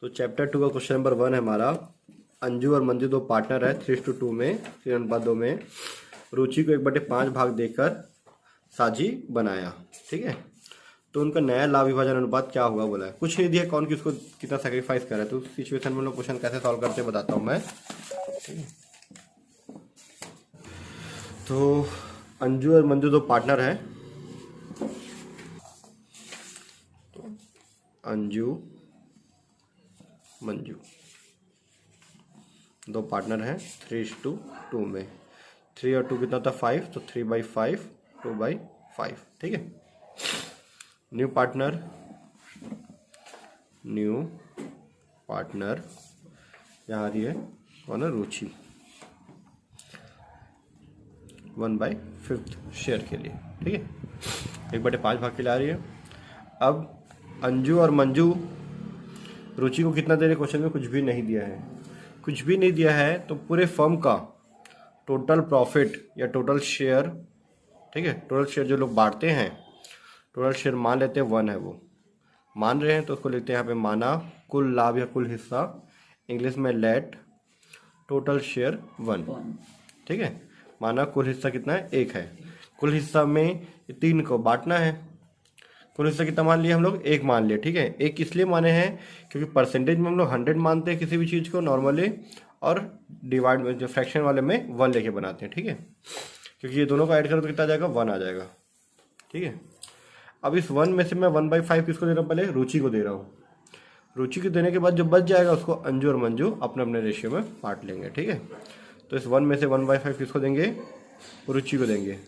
तो चैप्टर 2 का question number 1 है हमारा। अंजू और मंजू दो पार्टनर है 3:2 में 3:2 में। रुचि को 1/5 भाग देकर साझी बनाया। ठीक है, तो उनका नया लाभ विभाजन अनुपात क्या होगा बोला है। कुछ नहीं दिया, कौन किसको कितना सेक्रीफाइस कर रहा है। तो उस सिचुएशन में हम लोग क्वेश्चन कैसे सॉल्व करते हैं बताता हूँ मैं। ठीक है, तो अंजू और मंजू दो पार्टनर है। अंजू मंजू दो पार्टनर हैं 3:2 में। 3 और 2 कितना था 5, तो 3/5 2/5। ठीक है, न्यू पार्टनर यहाँ आ रही है कौन है, रुचि 1/5 शेयर के लिए। ठीक है, 1/5 भाग के लिए आ रही है। अब अंजू और मंजू रुचि को कितना दे रहे, क्वेश्चन में कुछ भी नहीं दिया है। कुछ भी नहीं दिया है तो पूरे फर्म का टोटल प्रॉफिट या टोटल शेयर, ठीक है, टोटल शेयर जो लोग बांटते हैं, टोटल शेयर मान लेते हैं 1 है, वो मान रहे हैं तो उसको लिखते हैं यहाँ पे माना कुल लाभ या कुल हिस्सा, इंग्लिश में लेट टोटल शेयर 1। ठीक है, माना कुल हिस्सा कितना है 1 है। कुल हिस्सा में 3 को बांटना है। कुल हिस्सा कितना मान लिया हम लोग, 1 मान लिया। ठीक है, 1 इसलिए माने हैं क्योंकि परसेंटेज में हम लोग 100 मानते हैं किसी भी चीज़ को नॉर्मली, और डिवाइड में जो फ्रैक्शन वाले में 1 लेके बनाते हैं। ठीक है, क्योंकि ये दोनों को ऐड करो तो कितना आ जाएगा, 1 आ जाएगा। ठीक है, अब इस 1 में से मैं 1/5 किसको दे रहा हूँ, पहले रुचि को दे रहा हूँ। रुचि को देने के बाद जो बच जाएगा उसको अंजू और मंजू अपने अपने रेशियो में बांट लेंगे। ठीक है, तो इस 1 में से 1/5 किसको देंगे, रुचि को देंगे।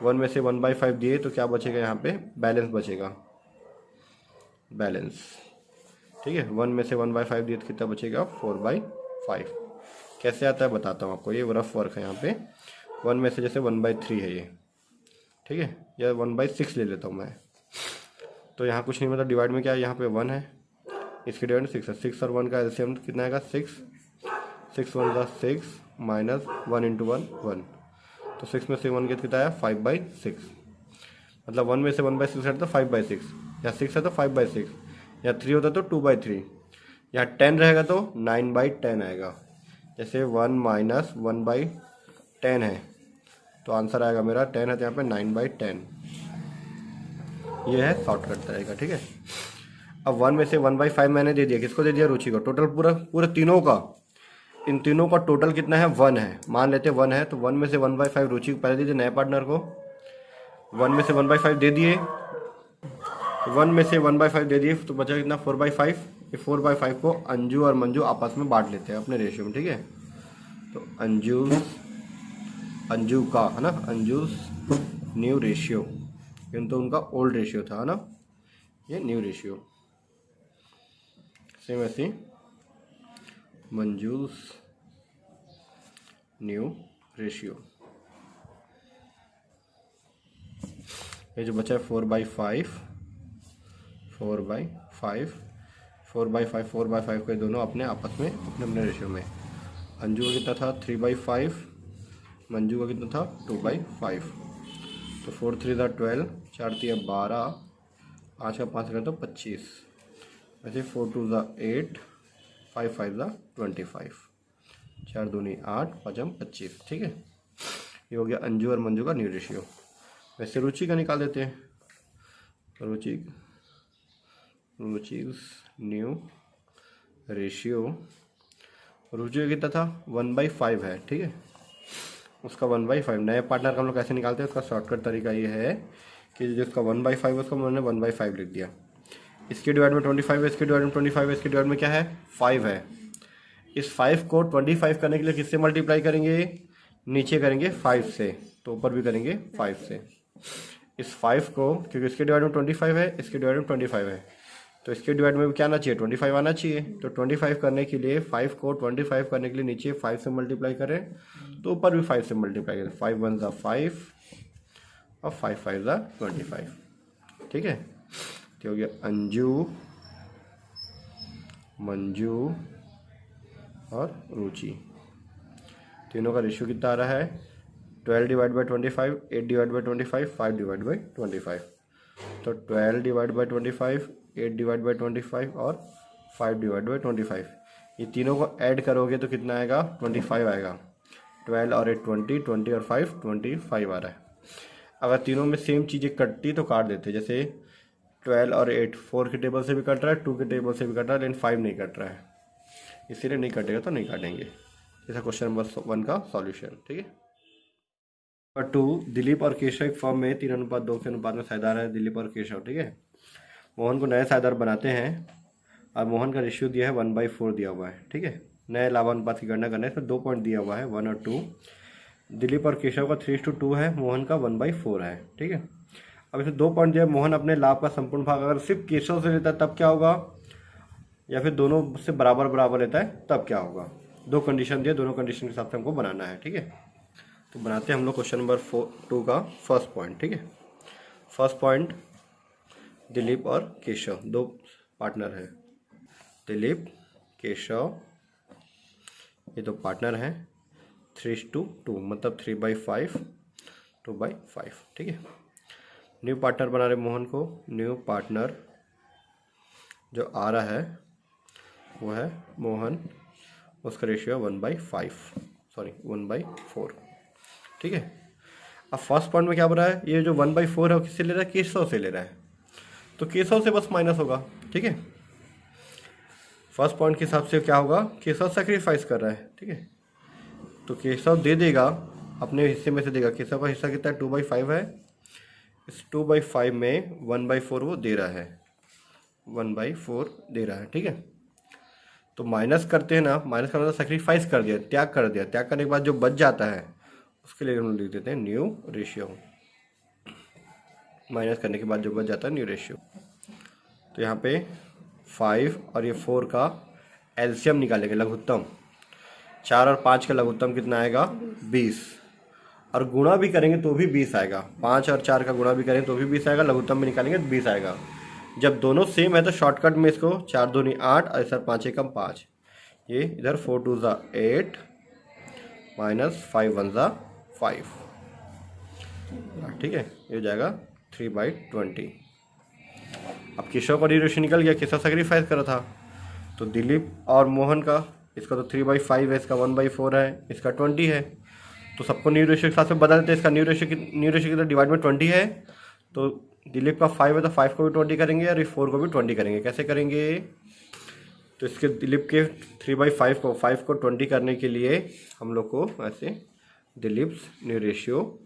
1 में से 1/5 दिए तो क्या बचेगा, यहाँ पे बैलेंस बचेगा, बैलेंस। ठीक है, 1 में से 1/5 दिए तो कितना बचेगा, 4/5। कैसे आता है बताता हूँ आपको, ये रफ वर्क है यहाँ पे। 1 में से जैसे 1/3 है ये, ठीक है, या 1/6 ले लेता हूँ मैं। तो यहाँ कुछ नहीं, मतलब डिवाइड में क्या है, यहाँ पे 1 है, इसके डिवाइड में 6 है। 6 और 1 का एलसीएम कितना आएगा, 6। 6 1 का 6 माइनस 1 × 1 1। तो 6 में से 1 कितना आया, 5/6। मतलब 1 में से 1/6 है तो 5/6, या 6 है तो 5/6, या 3 होता तो 2/3, या 10 रहेगा तो 9/10 आएगा। जैसे 1 माइनस 1/10 है तो आंसर आएगा मेरा 10 है तो यहाँ पे 9/10। ये है शॉर्टकट तरीका। ठीक है, अब 1 में से 1/5 मैंने दे दिया, किसको दे दिया, रुचि को। टोटल पूरा तीनों का, इन तीनों का टोटल कितना है, 1 है, मान लेते 1 है। तो 1 में से 1/5 रुचि को पहले दे दिए, नए पार्टनर को 1 में से 1/5 दे दिए। 1 में से 1/5 दे दिए तो बचा कितना, 4/5। ये 4/5 को अंजू और मंजू आपस में बांट लेते हैं अपने रेशियो में। ठीक है, तो अंजू का है ना, अंजूस न्यू रेशियो, ये तो उनका ओल्ड रेशियो था, है ना, ये न्यू रेशियो। सेम ऐसे मंजूस न्यू रेशियो। ये जो बचा है 4/5 को दोनों अपने आपस में अपने अपने रेशियो में। अंजू का कितना था 3/5, मंजू का कितना था 2/5। तो 4 3 12, 4 3 12, 5 का 5 करें तो 25। वैसे 4 2 8, 5 5 25, 4 दूनी 8, 5 25। ठीक है, ये हो गया अंजू और मंजू का न्यू रेशियो। वैसे रुचि का निकाल देते हैं। रुचि न्यू रेशियो, रुचि का कितना था 1/5 है। ठीक है, उसका 1/5 नए पार्टनर का हम लोग कैसे निकालते हैं, उसका शॉर्टकट तरीका ये है कि जिसका 1/5 है उसको मैंने 1/5 लिख दिया। इसके डिवाइड में 25 है, इसके डिवाइड में 25 है, इसके डिवाइड में क्या है 5 है। इस 5 को 25 करने के लिए किससे मल्टीप्लाई करेंगे, नीचे करेंगे 5 से, तो ऊपर भी करेंगे 5 से। इस 5 को, क्योंकि इसके डिवाइड में 25 है, इसके डिवाइड में 25 है, तो इसके डिवाइड में भी क्या आना चाहिए, 25 आना चाहिए। तो 25 करने के लिए 5 को 25 करने के लिए नीचे 5 से मल्टीप्लाई करें, तो ऊपर भी 5 से मल्टीप्लाई करें। 5 1 5 और 5 5 25। ठीक है, तो हो गया अंजू, मंजू और रुचि, तीनों का रेशियो कितना आ रहा है, 12/25, 8/25, 5/25। तो 12/25, 8/25 और 5 डिवाइड बाई 25। ये तीनों को ऐड करोगे तो कितना आएगा, 25 आएगा। 12 और 8 20, 20 और 5 25 आ रहा है। अगर तीनों में सेम चीज़ें कटती तो काट देते, जैसे 12 और 8 4 के टेबल से भी कट रहा है, 2 के टेबल से भी कट रहा है, लेकिन 5 नहीं कट रहा है, इसीलिए नहीं कटेगा तो नहीं काटेंगे। जैसा क्वेश्चन नंबर 1 का सॉल्यूशन। ठीक है। नंबर 2, दिलीप और केशव एक फॉर्म में 3:2 के अनुपात में साझेदार है। दिलीप और केशव, ठीक है, मोहन को नए साझेदार बनाते हैं और मोहन का रेशियो दिया है 1/4 दिया हुआ है। ठीक है, नए लाभानुपात की गणना करना है, इसमें 2 पॉइंट दिया हुआ है 1 और 2। दिलीप और केशव का 3:2 है, मोहन का 1/4 है। ठीक है, अब इसमें 2 पॉइंट दिया, मोहन अपने लाभ का संपूर्ण भाग अगर सिर्फ केशव से लेता है तब क्या होगा, या फिर दोनों से बराबर बराबर लेता है तब क्या होगा। 2 कंडीशन दिए, दोनों कंडीशन के हिसाब से हमको बनाना है। ठीक है, तो बनाते हैं हम लोग क्वेश्चन नंबर 2 का फर्स्ट पॉइंट। ठीक है, फर्स्ट पॉइंट, दिलीप और केशव 2 पार्टनर हैं। दिलीप केशव ये 2 पार्टनर हैं। 3:2 मतलब 3/5 2/5। ठीक है, न्यू पार्टनर बना रहे मोहन को। न्यू पार्टनर जो आ रहा है वो है मोहन, उसका रेशियो 1/4। ठीक है, अब फर्स्ट पॉइंट में क्या बोल रहा है, ये जो 1/4 है वो किससे ले रहा है, केशव से ले रहा है, तो केशव से बस माइनस होगा। ठीक है, फर्स्ट पॉइंट के हिसाब से क्या होगा, केशव सेक्रीफाइस कर रहा है। ठीक है, तो केशव दे देगा अपने हिस्से में से देगा। केशव का हिस्सा कितना है, 2/5 है। इस 2/5 में 1/4 वो दे रहा है, 1/4 दे रहा है। ठीक है, तो माइनस करते हैं ना, माइनस करना तो सेक्रीफाइस कर दिया, त्याग कर दिया। त्याग करने के बाद जो बच जाता है उसके लिए हम लिख देते हैं न्यू रेशियो। माइनस करने के बाद जो बच जाता है न्यू रेशियो। तो यहाँ पे 5 और ये 4 का एलसीएम निकालेंगे, लघुत्तम। 4 और 5 का लघुत्तम कितना आएगा, 20, और गुणा भी करेंगे तो भी 20 आएगा। 5 और 4 का गुणा भी करेंगे तो भी 20 आएगा, लघुत्तम भी निकालेंगे तो 20 आएगा। जब दोनों सेम है तो शॉर्टकट में इसको 4 दूनी 8 और सर 5 एकम 5, ये इधर 4 2 8 माइनस 5 1 5। ठीक है, ये हो जाएगा 3/20। अब केशव का ड्यूरेशन निकल गया, केशव सेक्रीफाइस करा था, तो दिलीप और मोहन का, इसका तो 3/5 है, इसका 1/4 है, इसका 20 है, तो सबको न्यू रेशियो के साथ में बदलते हैं। इसका न्यू रेशियो कितना, डिवाइड में 20 है, तो दिलीप का 5 है तो 5 को भी 20 करेंगे और 4 को भी 20 करेंगे। कैसे करेंगे, तो इसके दिलीप के 3/5 को 5 को 20 करने के लिए हम लोग को ऐसे दिलीप्स न्यू रेशियो,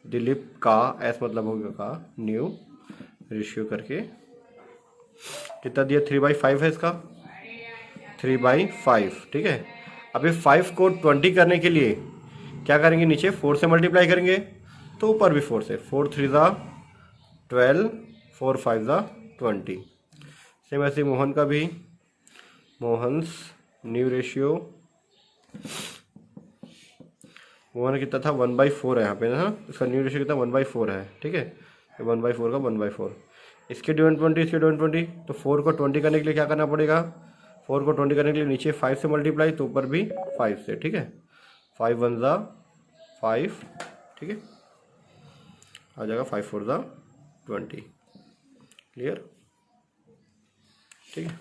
दिलीप का एस मतलब होगा का न्यू रेशियो करके कितना दिया, 3/5 है इसका, 3/5। ठीक है, अभी 5 को 20 करने के लिए क्या करेंगे, नीचे 4 से मल्टीप्लाई करेंगे तो ऊपर भी 4 से, 4 3 12, 4 5 20। सेम ऐसे मोहन का भी, मोहन्स न्यू रेशियो, मोहन कितना था 1/4 है यहाँ पे ना, इसका न्यू रेशियो कितना 1/4 है। ठीक है, 1/4 का 1/4, इसके डिवाइड 20, इसके डिवाइड 20, तो 4 को 20 करने के लिए क्या करना पड़ेगा, 4 को 20 करने के लिए नीचे 5 से मल्टीप्लाई तो ऊपर भी 5 से। ठीक है, 5 1 5। ठीक है, आ जाएगा 5 4 20। क्लियर। ठीक है,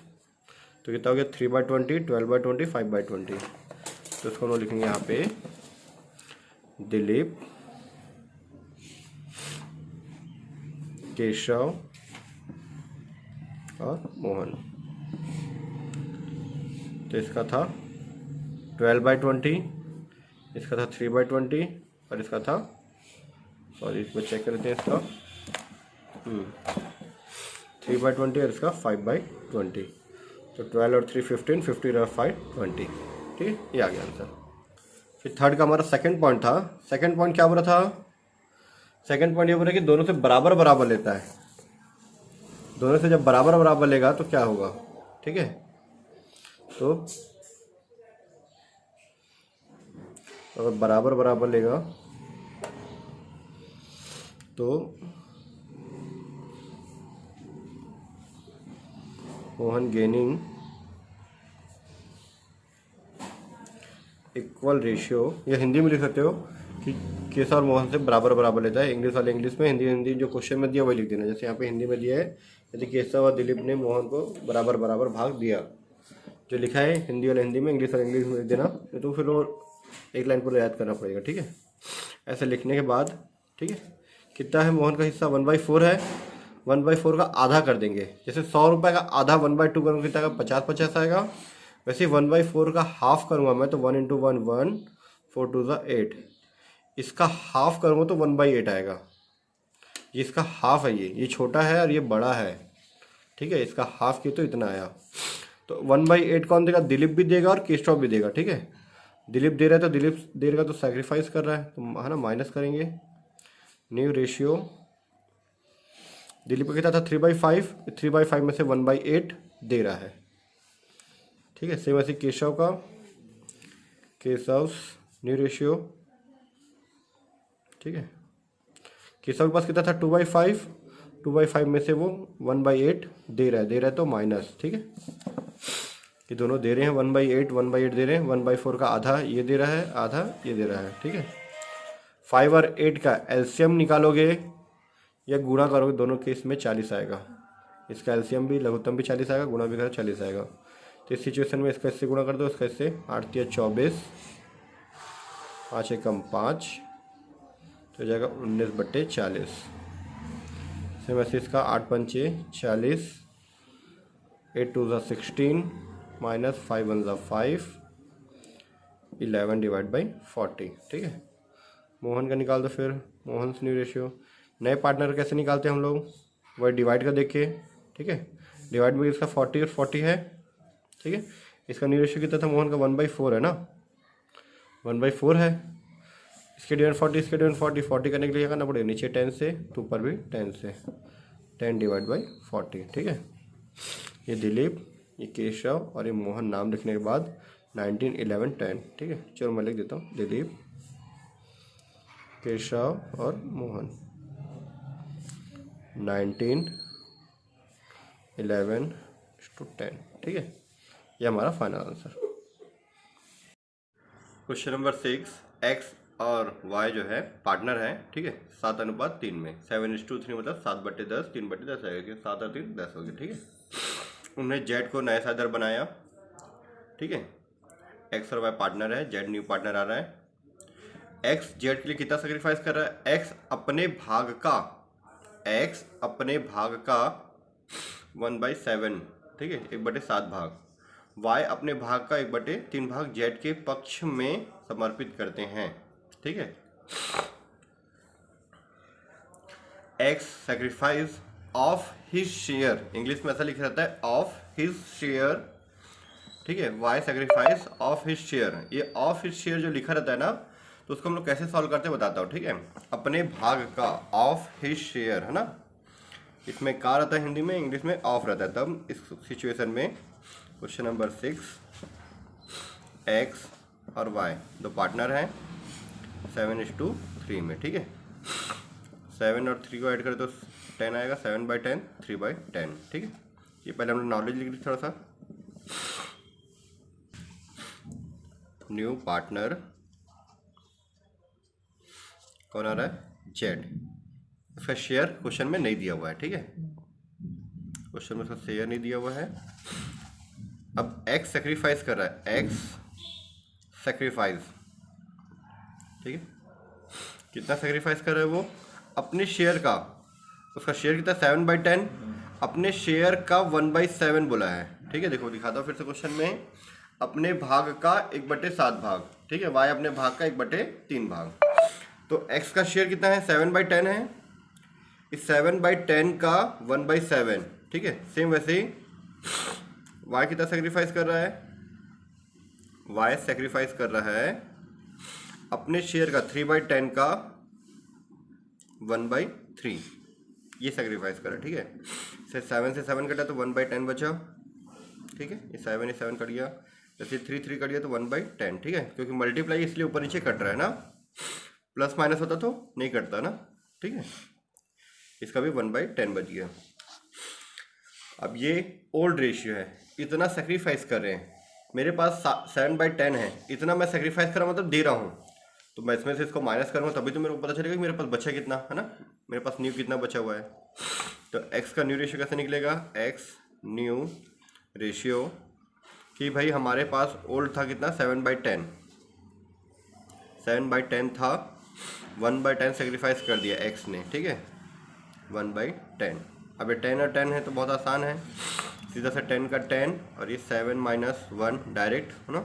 तो कितना हो गया, 3/20, 12/20, 5/20। तो इसको हम लोग लिखेंगे यहाँ पे दिलीप केशव और मोहन। तो इसका था 12/20, इसका था 3/20 और इसका था, सॉरी इसमें चेक करते हैं, इसका 3/20 और इसका 5/20। तो 12 और 3 15, 15 और 5 20। ठीक है, ये आ गया आंसर। फिर थर्ड का हमारा सेकंड पॉइंट था। सेकंड पॉइंट क्या बोल रहा था, सेकंड पॉइंट ये बोल रहा है कि दोनों से बराबर बराबर लेता है। दोनों से जब बराबर बराबर लेगा तो क्या होगा। ठीक है, तो अगर बराबर बराबर लेगा तो मोहन गेनिंग इक्वल रेशियो, या हिंदी में लिख सकते हो कि केशव और मोहन से बराबर बराबर लेता है। इंग्लिश वाले इंग्लिश में, हिंदी हिंदी, जो क्वेश्चन में दिया वही लिख देना। जैसे यहाँ पे हिंदी में दिया है, यदि केशव और दिलीप ने मोहन को बराबर बराबर भाग दिया, जो लिखा है हिंदी वाले हिंदी में, इंग्लिश वाले इंग्लिश में लिख देना। तो फिर वो एक लाइन पूरा याद करना पड़ेगा, ठीक है। ऐसे लिखने के बाद, ठीक है, कितना है मोहन का हिस्सा, 1/4 है। 1/4 का आधा कर देंगे। जैसे 100 रुपये का आधा 1/2 करूँगा, कितना का 50 आएगा। वैसे 1/4 का हाफ करूँगा मैं तो 1 × 1 1, 4 2 8। इसका हाफ करूँगा तो 1/8 आएगा। ये इसका हाफ है, ये छोटा है और ये बड़ा है, ठीक है। इसका हाफ किया तो इतना आया। तो 1/8 कौन देगा, दिलीप भी देगा और केशव भी देगा, ठीक है। दिलीप दे रहा है तो दिलीप देगा तो सैक्रिफाइस कर रहा है, तो है ना, माइनस करेंगे। न्यू रेशियो, दिलीप का कितना था 3/5, 3/5 में से 1/8 दे रहा है, ठीक है। सेम ऐसे केशव का, केशव न्यू रेशियो, ठीक है। केशव के पास कितना था 2/5, 2/5 में से वो 1/8 दे रहा है तो माइनस, ठीक है। ये दोनों दे रहे हैं 1/8 दे रहे हैं। 1/4 का आधा ये दे रहा है, आधा ये दे रहा है, ठीक है। 5 और 8 का एलसीएम निकालोगे या गुणा करोगे, दोनों केस में 40 आएगा। इसका एलसीएम भी लघुत्तम भी 40 आएगा, गुणा भी करो 40 आएगा। तो इस सिचुएशन में इसका इससे गुणा कर दो, इसका इससे, 8 × 24, 5 × 5, तो जाएगा 19/40। सेम ऐसे इसका 8 × 5 = 40, 8 2 = 16, -5 1 = 5, 11/40, ठीक है। मोहन का निकाल दो फिर, मोहन से न्यू रेशियो। नए पार्टनर कैसे निकालते हैं हम लोग, वही डिवाइड का देखिए, ठीक है। डिवाइड में इसका 40 और 40 है, ठीक है। इसका न्यू रेशियो कितना था मोहन का, 1/4 है ना, 1/4 है। इसके डिवाइड 40, इसके डिवाइड 40, 40 करने के लिए क्या करना पड़ेगा, नीचे 10 से तो ऊपर भी 10 से, 10/40, ठीक है। ये दिलीप, ये केशव और ये मोहन नाम लिखने के बाद 19 11 10, ठीक है। चलो मैं लिख देता हूँ, दिलीप, केशव और मोहन, 19 11 10, ठीक है। ये हमारा final answer. Question number 6, x और वाई जो है पार्टनर है, ठीक है, 7:3 में, 7:3 मतलब 7/10, 3/10 आएगा, क्योंकि 7 और 3 10 हो गया, ठीक है। उन्होंने जेड को नया साझेदार बनाया, ठीक है। एक्स और वाई पार्टनर है, जेड न्यू पार्टनर आ रहा है। एक्स जेड के लिए कितना सेक्रीफाइस कर रहा है, एक्स अपने भाग का 1/7, ठीक है, 1/7 भाग, वाई अपने भाग का 1/3 भाग जेड के पक्ष में समर्पित करते हैं, ठीक है। X sacrifice of his share, English में ऐसा लिखा रहता है ऑफ हिज शेयर, ठीक है। Why sacrifice of his share, ये ऑफ हिज शेयर जो लिखा रहता है ना, तो उसको हम लोग कैसे सॉल्व करते हैं बताता हूँ, ठीक है। अपने भाग का, ऑफ हिज शेयर, है ना, इसमें का रहता है हिंदी में, इंग्लिश में ऑफ रहता है। तब इस सिचुएशन में क्वेश्चन नंबर 6, एक्स और वाई दो पार्टनर हैं 7:3 में, ठीक है। 7 और 3 को ऐड करें तो 10 आएगा, 7/10, 3/10, ठीक है। ये पहले हमने नॉलेज लिख ली थोड़ा सा। न्यू पार्टनर कौन आ रहा है, जेड। उसका शेयर क्वेश्चन में नहीं दिया हुआ है, ठीक है, क्वेश्चन में उसका शेयर नहीं दिया हुआ है। अब एक्स सेक्रीफाइस कर रहा है, एक्स सेक्रीफाइस, ठीक है। कितना सेक्रीफाइस कर रहा है वो, अपने शेयर का, उसका शेयर कितना 7/10, अपने शेयर का 1/7 बोला है, ठीक है। देखो दिखाता हूँ फिर से क्वेश्चन में, अपने भाग का 1/7 भाग, ठीक है, वाई अपने भाग का 1/3 भाग। तो x का शेयर कितना है, 7/10 है, इस 7/10 का 1/7, ठीक है। सेम वैसे ही y कितना सेक्रीफाइस कर रहा है, y सेक्रीफाइस कर रहा है अपने शेयर का 3/10 का 1/3, ये सेक्रीफाइस कर रहा है, ठीक है। 7 से 7 कटा तो 1/10 बचा, ठीक है। ये 7 कट गया, जैसे 3 कट गया तो 1/10, ठीक है, क्योंकि मल्टीप्लाई इसलिए ऊपर नीचे कट रहा है ना, प्लस माइनस होता तो नहीं कटता ना, ठीक है। इसका भी 1/10 बच गया। अब ये ओल्ड रेशियो है, इतना सेक्रीफाइस कर रहे हैं, मेरे पास 7/10 है, इतना मैं सेक्रीफाइस कर रहा हूँ, मतलब दे रहा हूँ, तो मैं इसमें से इसको माइनस करूँगा तभी तो मेरे को पता चलेगा कि मेरे पास बचा कितना है ना, मेरे पास न्यू कितना बचा हुआ है। तो x का न्यू रेशियो कैसे निकलेगा, x न्यू रेशियो कि भाई हमारे पास ओल्ड था कितना 7/10, 7/10 था, 1/10 सेक्रीफाइस कर दिया x ने, ठीक है 1/10। अब ये 10 और 10 है तो बहुत आसान है, सीधा से 10 का 10 और ये 7 माइनस 1 डायरेक्ट है ना,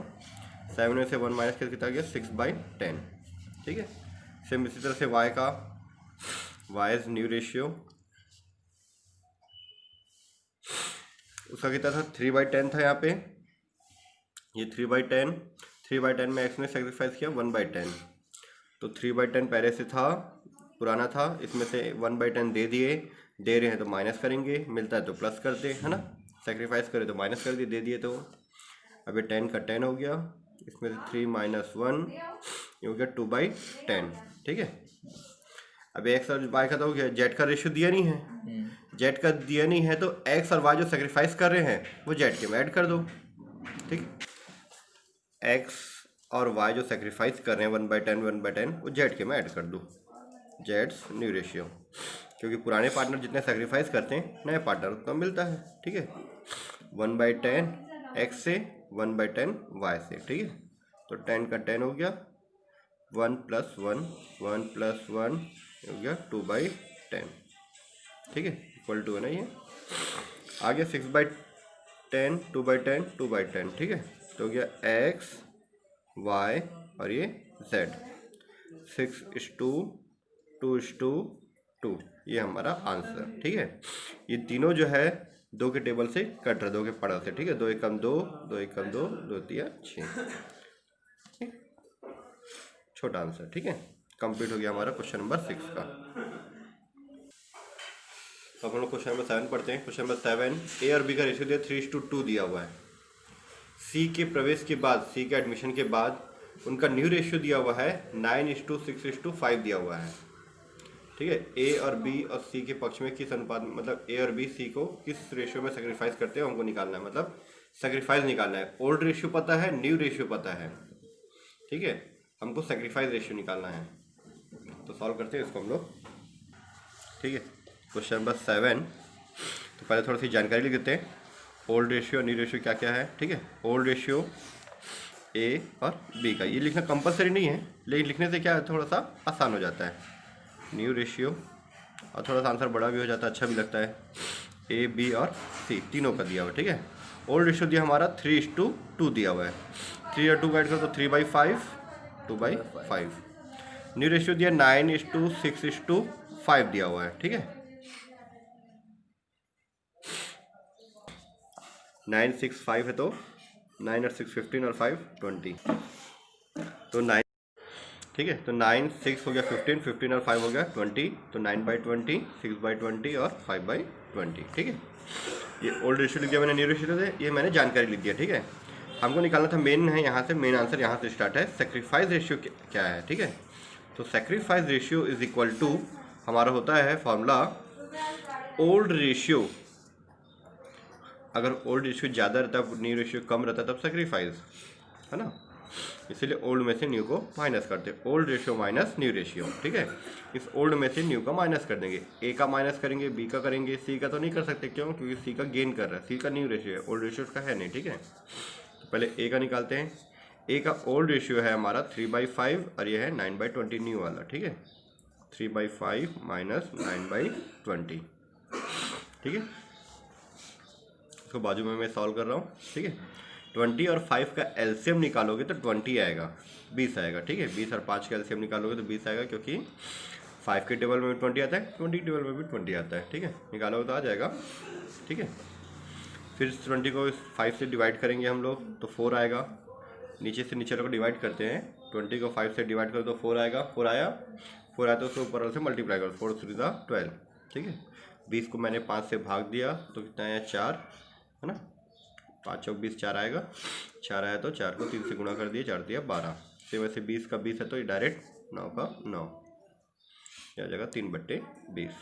7 में से 1 माइनस करके कितना गया 6/10, ठीक है। सेम इसी तरह से y का, y इज न्यू रेशियो, उसका कितना था 3/10 था यहाँ पे, ये 3/10, 3/10 में x ने सेक्रीफाइस किया 1/10, तो 3/10 पहले से था पुराना था, इसमें से 1/10 दे रहे हैं तो माइनस करेंगे, मिलता है तो प्लस करते है ना, सेक्रीफाइस करें तो माइनस कर दिए, दे दिए तो अब ये 10 का 10 हो गया, इसमें से 3 माइनस 1 ये हो गया 2/10, ठीक है। अब x और y का तो हो गया, z का रेशियो दिया नहीं है, z का दिया नहीं है तो x और y जो सेक्रीफाइस कर रहे हैं वो z के में ऐड कर दो, ठीक। x और y जो सेक्रीफाइस कर रहे हैं 1/10 वो z के में ऐड कर दो, जेड्स न्यू रेशियो, क्योंकि पुराने पार्टनर जितने सेक्रीफाइस करते हैं नए पार्टनर उतना मिलता है, ठीक है। 1/10 x से 1/10 y से, ठीक है। तो 10 का 10 हो गया, 1 + 1 1 + 1 हो गया 2/10, ठीक है, इक्वल टू है ना ये। आगे 6/10 2/10 2/10, ठीक है, तो हो गया x y और ये z, 6:2 ये हमारा आंसर, ठीक है। ये तीनों जो है 2 के टेबल से कट रहे, 2 के पड़ा से, ठीक है, 2 एकम 2 2 एकम 2 2 तिया 6, छोटा आंसर, ठीक है। कंप्लीट हो गया हमारा क्वेश्चन नंबर 6 का। तो अपन लोग क्वेश्चन नंबर 7 पढ़ते हैं। क्वेश्चन नंबर 7, ए और बी का रेशियो दिया 3:2 दिया हुआ है। सी के प्रवेश के बाद, सी के एडमिशन के बाद उनका न्यू रेशियो दिया हुआ है 9:6:5 दिया हुआ है, ठीक है। ए और बी और सी के पक्ष में किस अनुपात में, मतलब ए और बी सी को किस रेशियो में सेक्रीफाइस करते हैं हमको निकालना है, मतलब सेक्रीफाइस निकालना है। ओल्ड रेशियो पता है, न्यू रेशियो पता है, ठीक है, हमको सेक्रीफाइस रेशियो निकालना है। तो सॉल्व करते हैं इसको हम लोग, ठीक है। क्वेश्चन नंबर 7, तो पहले थोड़ी सी जानकारी लिख देते हैं। ओल्ड रेशियो न्यू रेशियो क्या क्या है, ठीक है। ओल्ड रेशियो ए और बी का, ये लिखना कंपलसरी नहीं है, लेकिन लिखने से क्या है थोड़ा सा आसान हो जाता है। न्यू रेशियो और थोड़ा सा आंसर बड़ा भी हो जाता है, अच्छा भी लगता है। ए बी और सी तीनों का दिया हुआ है, ठीक है। ओल्ड रेशियो दिया हमारा 3:2 दिया हुआ है, 3 और 2 का ऐड करो तो 3/5 2/5। न्यू रेशियो दिया 9:6:5 दिया हुआ है, ठीक है। 9 6 5 है तो 9 और 6 15 और 5 20, तो 9, ठीक है। तो 9 6 हो गया 15, 15 और 5 हो गया 20, तो 9/20 6/20 और 5/20, ठीक है। ये ओल्ड रेशियो लिख दिया मैंने, न्यू रेशियो से ये मैंने जानकारी लिख दिया, ठीक है। हमको निकालना था मेन है, यहाँ से मेन आंसर यहाँ से स्टार्ट है। सेक्रीफाइस रेशियो क्या है, ठीक है। तो sacrifice ratio is equal to हमारा होता है फॉर्मूला ओल्ड रेशियो, अगर ओल्ड रेशियो ज़्यादा रहता है न्यू रेशियो कम रहता है तब सेक्रीफाइस है ना, इसीलिए ओल्ड में से न्यू को माइनस करते हैं। Old ratio minus new ratio, ठीक है। इस ओल्ड में से न्यू का माइनस कर देंगे, ए का माइनस करेंगे, बी का करेंगे, सी का तो नहीं कर सकते, क्यों, क्योंकि सी का गेन कर रहा है, सी का न्यू रेशियो है, ओल्ड रेशियो का है नहीं, ठीक है। तो पहले ए का निकालते हैं। ए का ओल्ड रेशियो है हमारा 3/5 और ये है 9/20 न्यू वाला, ठीक है। 3/5 माइनस 9/20, ठीक है। इसको बाजू में मैं सॉल्व कर रहा हूँ, ठीक है। 20 और 5 का एलसीएम निकालोगे तो 20 आएगा, 20 आएगा, ठीक है। 20 और 5 का एलसीएम निकालोगे तो 20 आएगा, क्योंकि 5 के टेबल में भी 20 आता है, 20 के टेबल में भी 20 आता है, ठीक है। निकालोगे तो आ जाएगा, ठीक है। फिर 20 को 5 से डिवाइड करेंगे हम लोग तो 4 आएगा, नीचे से नीचे लोग डिवाइड करते हैं, 20 को 5 से डिवाइड करो तो 4 आएगा, 4 आया तो उसको ऊपर वाले से मल्टीप्लाई करो, 4 3 12, ठीक है। 20 को मैंने 5 से भाग दिया तो कितना आया 4, है ना, 5 चौक 20 4 आएगा, 4 आया तो 4 को 3 से गुणा कर दिया, 4 दिया 12। से वैसे 20 का 20 है तो ये डायरेक्ट 9 का 9 आ जाएगा 3/20।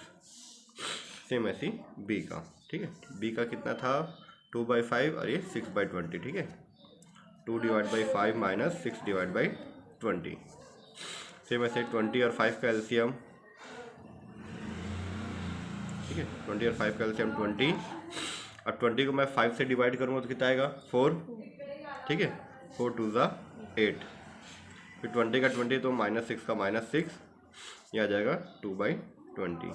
सेम ऐसी बी का, ठीक है। बी का कितना था 2/5 और ये 6/20, ठीक है। 2/5 माइनस 6/20, सेम ऐसे 20 और 5 का एलसीएम, ठीक है, 20 और 5 का एलसीएम 20, और 20 को मैं 5 से डिवाइड करूँगा तो कितना आएगा 4, ठीक है, 4 2 ज़ा 8, फिर 20 का 20 तो -6 का -6, ये आ जाएगा 2/20।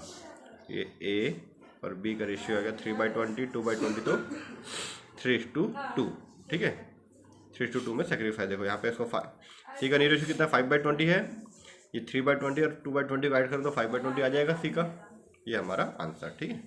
ये ए और बी का रेशियो आएगा 3/20, 2/20 तो 3:2, ठीक है, 3:2 में सेक्रीफाइस। देखो यहाँ पे इसको सी का नी रेशियो कितना 5/20 है, ये 3/20 और 2/20 को ऐड करो तो 5/20 आ जाएगा सी का, ये हमारा आंसर, ठीक है।